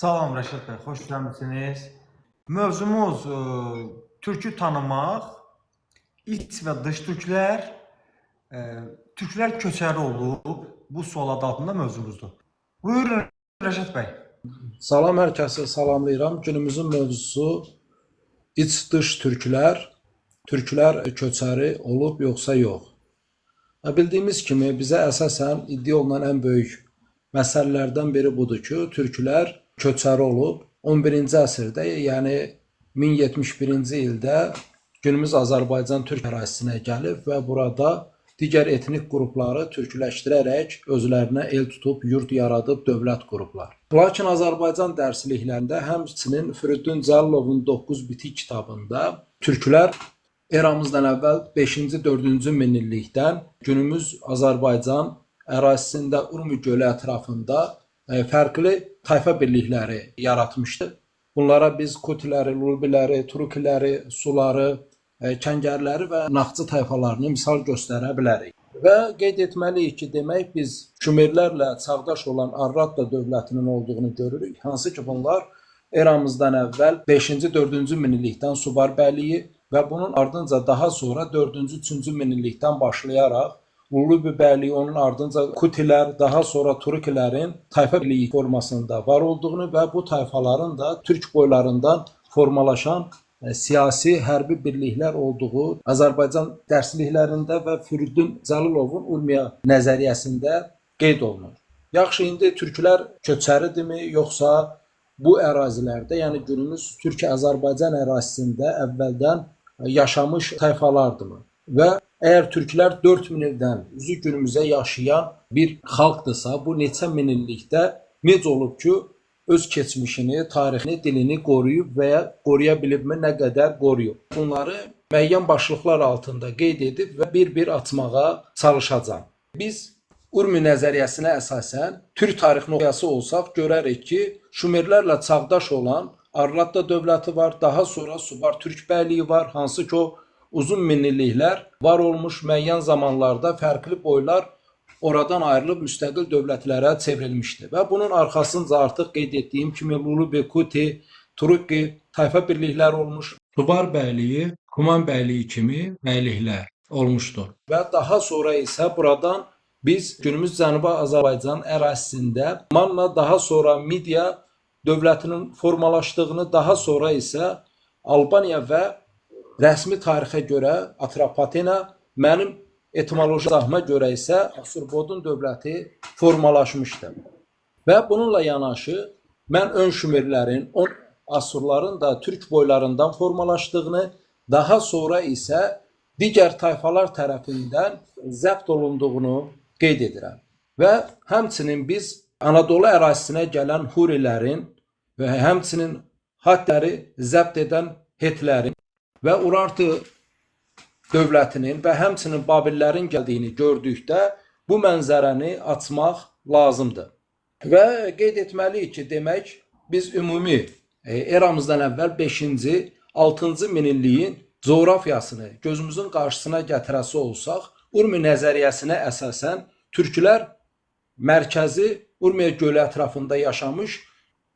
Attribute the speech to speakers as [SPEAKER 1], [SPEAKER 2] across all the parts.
[SPEAKER 1] Salam Rəşad bəy, xoş gəlmisiniz. Mövzumuz türkü tanımaq, iç və dış türklər, türklər köçəri olub, bu sual adı altında mövzumuzdur. Buyurun Rəşad bəy.
[SPEAKER 2] Salam, hər kəsi salamlayıram. Günümüzün mövzusu iç-dış türklər, türklər köçəri olub yoxsa yox. Bildiyimiz kimi bizə əsasən iddia olunan ən böyük məsələlərdən biri budur ki, türklər köçəri olub 11-ci əsrdə, yəni 1071-ci ildə günümüz Azərbaycan türk ərazisinə gəlib və burada digər etnik qrupları türkləşdirərək özlərinə el tutub, yurt yaradıb, dövlət qurublar. Lakin Azərbaycan dərsliklərində, həmçinin Firidun Cəlilovun 9 bitik kitabında türklər eramızdan əvvəl 5-ci, 4-cü minillikdən günümüz Azərbaycan ərazisində Urmi gölü ətrafında fərqli tayfa birlikləri yaratmışdı. Bunlara biz Kutiləri, Lubiləri, Turukiləri, Suları, Kəngərləri və Naxçı tayfalarını misal göstərə bilərik. Və qeyd etməliyik ki, demək biz Şumerlərlə çağdaş olan Arratda dövlətinin olduğunu görürük. Hansı ki bunlar eramızdan əvvəl 5-ci, 4-cü minillikdən Subar bəyliyi və bunun ardınca daha sonra 4-cü, 3-cü minillikdən başlayaraq Lubi bəyliyi, onun ardınca Kutilər, daha sonra Turukilərin tayfa birliyi formasında var olduğunu və bu tayfaların da türk boylarından formalaşan siyasi, hərbi birliklər olduğu Azərbaycan dərsliklərində və Firidun Cəlilovun Urmiya nəzəriyyəsində qeyd olunur. Yaxşı, indi türklər köçəridirmi, yoxsa bu ərazilərdə, yəni günümüz Türk-Azərbaycan ərazisində əvvəldən yaşamış tayfalardırmı? Və əgər türklər 4000 ildən üzü günümüzə yaşayan bir xalqdırsa, bu neçə min illikdə necə olub ki, öz keçmişini, tarixini, dilini qoruyub və ya qoruya bilibmi, nə qədər qoruyub? Bunları müəyyən başlıqlar altında qeyd edib və bir-bir açmağa çalışacağam. Biz Urmi nəzəriyyəsinə əsasən türk tarixini oxuyası olsaq, görərik ki, Şumerlərlə çağdaş olan Arratda dövləti var, daha sonra Subar türk bəyliyi var, hansı ki o uzun minilliklər var olmuş, müəyyən zamanlarda fərqli boylar oradan ayrılıb müstəqil dövlətlərə çevrilmişdi. Və bunun arxasınca artıq qeyd etdiyim kimi Lubi, Kuti, Turuki tayfa birliklər olmuş, Subar bəyliyi, Kuman bəyliyi kimi bəyliklər olmuşdur. Və daha sonra isə buradan biz günümüz Cənubi Azərbaycan ərazisində Manna, daha sonra Midiya dövlətinin formalaşdığını, daha sonra isə Albaniya və rəsmi tarixə görə Atropatena, mənim etimoloji izahıma görə isə Asurbodun dövləti formalaşmışdı. Və bununla yanaşı mən ön Şumerlərin, Asurların da türk boylarından formalaşdığını, daha sonra isə digər tayfalar tərəfindən zəbt olunduğunu qeyd edirəm. Və həmçinin biz Anadolu ərazisinə gələn Hurilərin və həmçinin Hattləri zəbt edən Hetlərin və Urartu dövlətinin və həmçinin Babillərin gəldiyini gördükdə bu mənzərəni açmaq lazımdır. Və qeyd etməliyik ki, demək biz ümumi eramızdan əvvəl 5-ci, 6-cı minilliyin coğrafiyasını gözümüzün qarşısına gətirəsi olsaq, Urmi nəzəriyyəsinə əsasən türklər mərkəzi Urmiya gölü ətrafında yaşamış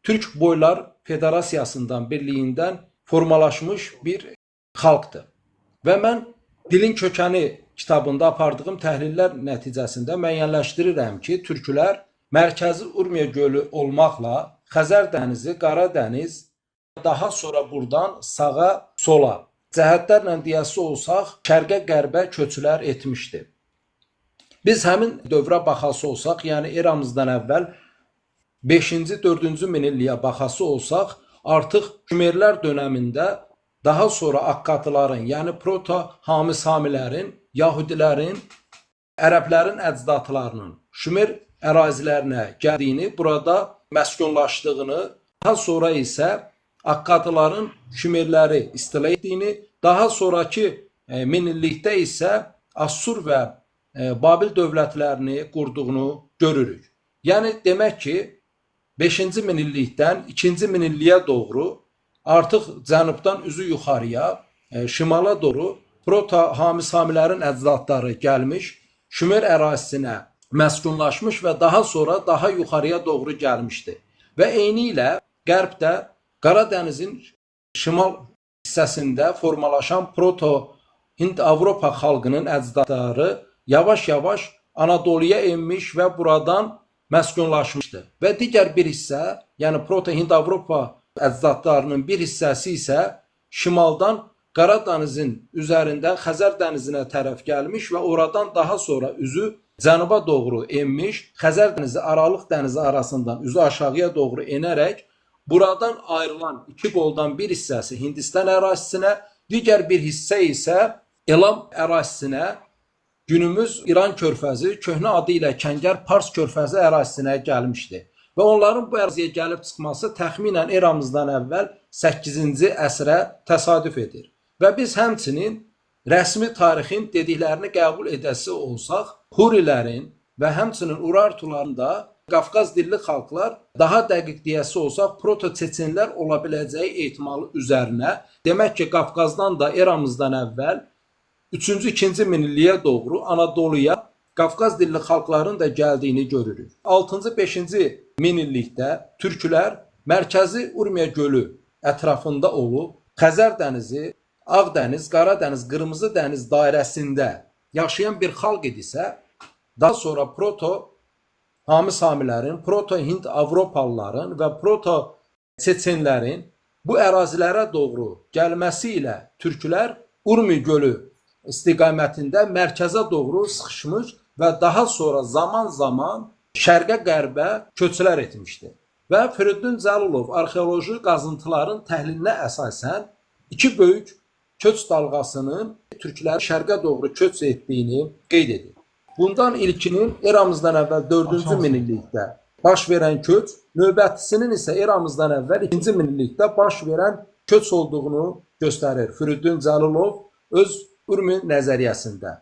[SPEAKER 2] Türk Boylar Federasiyasından, birliyindən formalaşmış bir xalqdır. Və mən Dilin Kökəni kitabında apardığım təhlillər nəticəsində müəyyənləşdirirəm ki, türklər mərkəzi Urmiya gölü olmaqla Xəzər dənizi, Qara dəniz, daha sonra buradan sağa, sola cəhətlərlə deyəsi olsaq, şərqə, qərbə köçülər etmişdi. Biz həmin dövrə baxası olsaq, yəni eramızdan əvvəl 5-ci, 4-cü minilliyə baxası olsaq, artıq Şumerlər dönəmində daha sonra Akkatıların, yəni Proto-Hamisamilərin, Yahudilərin, Ərəblərin əcdadlarının Şumer ərazilərinə gəldiyini, burada məskunlaşdığını, daha sonra isə Akkatıların Şumerləri istila etdiyini, daha sonraki minillikdə isə Assur və Babil dövlətlərini qurduğunu görürük. Yəni demək ki, 5-ci minillikdən 2-ci minilliyə doğru artıq cənubdan üzü yuxarıya, şimala doğru Proto-Hamisamilərin əcdadları gəlmiş, Şumer ərazisinə məskunlaşmış və daha sonra daha yuxarıya doğru gəlmişdi. Və eyni ilə qərbdə Qaradənizin şimal hissəsində formalaşan Proto-Hind-Avropa xalqının əcdadları yavaş-yavaş Anadoluya enmiş və buradan məskunlaşmışdı. Və digər bir hissə, yəni Proto-Hind-Avropa əcdadlarının bir hissəsi isə şimaldan Qaradənizin üzərindən Xəzər dənizinə tərəf gəlmiş və oradan daha sonra üzü cənuba doğru enmiş, Xəzər dənizi, Aralıq dənizi arasından üzü aşağıya doğru enərək buradan ayrılan iki qoldan bir hissəsi Hindistan ərazisinə, digər bir hissə isə Elam ərazisinə, günümüz İran körfəzi, köhnə adı ilə Kəngər Pars körfəzi ərazisinə gəlmişdi. Və onların bu əraziyə gəlib çıxması təxminən eramızdan əvvəl 8-ci əsrə təsadüf edir. Və biz həmçinin rəsmi tarixin dediklərini qəbul edəsi olsaq, Hurilərin və həmçinin Urartuların da Qafqaz dilli xalqlar, daha dəqiq deyəsi olsaq, proto-çeçenlər ola biləcəyi ehtimalı üzərinə, demək ki, Qafqazdan da eramızdan əvvəl 3-cü, 2-ci minilliyə doğru Anadoluya Qafqaz dilli xalqların da gəldiyini görürük. 6-cı, 5-ci minillikdə türklər mərkəzi Urmiya gölü ətrafında olub, Xəzər dənizi, Ağdəniz, Qaradəniz, Qırmızı dəniz dairəsində yaşayan bir xalq idisə, daha sonra Proto-Hami Samilərin, Proto-Hind-Avropalıların və Proto-Çeçenlərin bu ərazilərə doğru gəlməsi ilə türklər Urmi gölü istiqamətində mərkəzə doğru sıxışmış və daha sonra zaman-zaman şərqə qərbə köçlər etmişdi. Və Firidun Cəlilov arxeoloji qazıntıların təhlilinə əsasən iki böyük köç dalğasının türklərin şərqə doğru köç etdiyini qeyd edir. Bundan ilkinin eramızdan əvvəl 4-cü minillikdə baş verən köç, növbətisinin isə eramızdan əvvəl 2-ci minillikdə baş verən köç olduğunu göstərir Firidun Cəlilov öz Urmi nəzəriyyəsində.